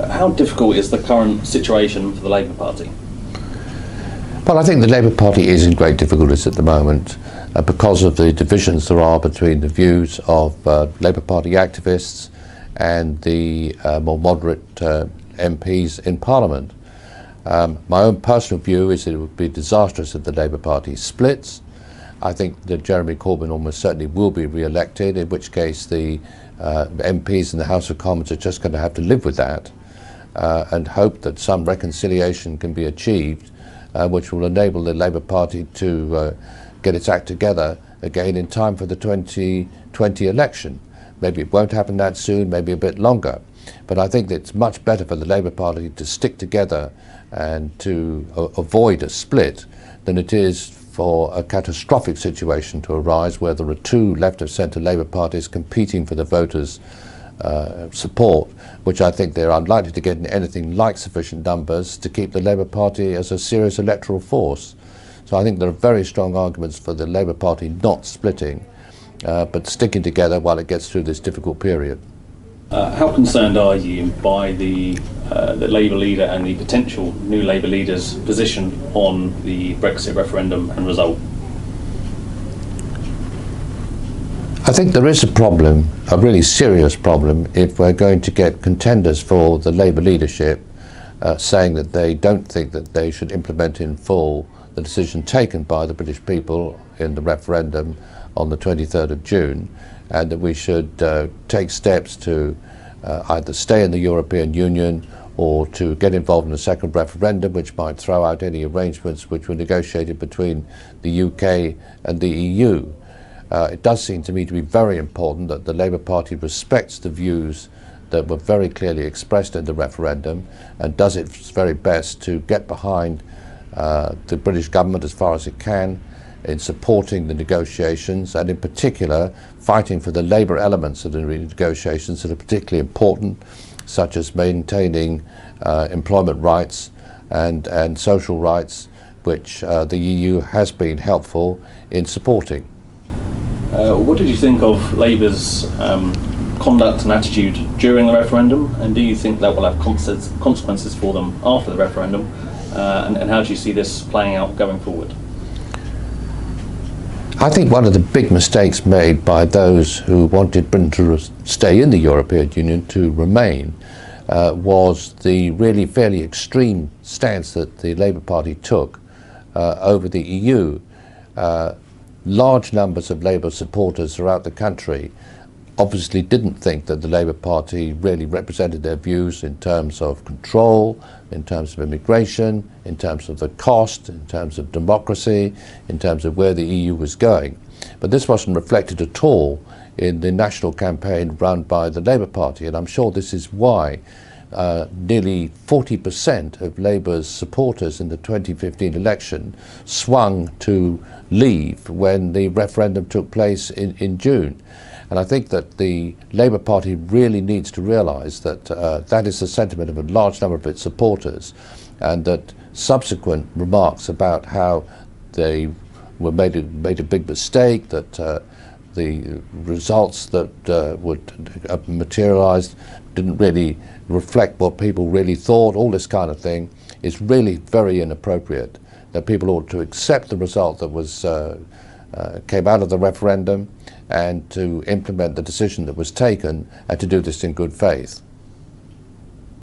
How difficult is the current situation for the Labour Party? Well, I think the Labour Party is in great difficulties at the moment because of the divisions there are between the views of Labour Party activists and the more moderate MPs in Parliament. My own personal view is that it would be disastrous if the Labour Party splits. I think that Jeremy Corbyn almost certainly will be re-elected, in which case the MPs in the House of Commons are just going to have to live with that and hope that some reconciliation can be achieved which will enable the Labour Party to get its act together again in time for the 2020 election. Maybe it won't happen that soon, maybe a bit longer. But I think that it's much better for the Labour Party to stick together and to avoid a split than it is for a catastrophic situation to arise where there are two left-of-centre Labour parties competing for the voters' support, which I think they're unlikely to get in anything like sufficient numbers to keep the Labour Party as a serious electoral force. So I think there are very strong arguments for the Labour Party not splitting, but sticking together while it gets through this difficult period. How concerned are you by the Labour leader and the potential new Labour leader's position on the Brexit referendum and result? I think there is a problem, a really serious problem, if we're going to get contenders for the Labour leadership saying that they don't think that they should implement in full the decision taken by the British people in the referendum on the 23rd of June, and that we should take steps to either stay in the European Union or to get involved in a second referendum which might throw out any arrangements which were negotiated between the UK and the EU. It does seem to me to be very important that the Labour Party respects the views that were very clearly expressed in the referendum and does its very best to get behind the British government as far as it can in supporting the negotiations, and in particular fighting for the Labour elements of the negotiations that are particularly important, such as maintaining employment rights and social rights, which the EU has been helpful in supporting. What did you think of Labour's conduct and attitude during the referendum, and do you think that will have consequences for them after the referendum, and how do you see this playing out going forward? I think one of the big mistakes made by those who wanted Britain to stay in the European Union to remain was the really fairly extreme stance that the Labour Party took over the EU. Large numbers of Labour supporters throughout the country obviously didn't think that the Labour Party really represented their views in terms of control, in terms of immigration, in terms of the cost, in terms of democracy, in terms of where the EU was going. But this wasn't reflected at all in the national campaign run by the Labour Party, and I'm sure this is why nearly 40% of Labour's supporters in the 2015 election swung to leave when the referendum took place in June. And I think that the Labour Party really needs to realise that that is the sentiment of a large number of its supporters, and that subsequent remarks about how they were made a big mistake, that the results that would materialised didn't really reflect what people really thought, all this kind of thing, is really very inappropriate. That people ought to accept the result that was came out of the referendum and to implement the decision that was taken, and to do this in good faith.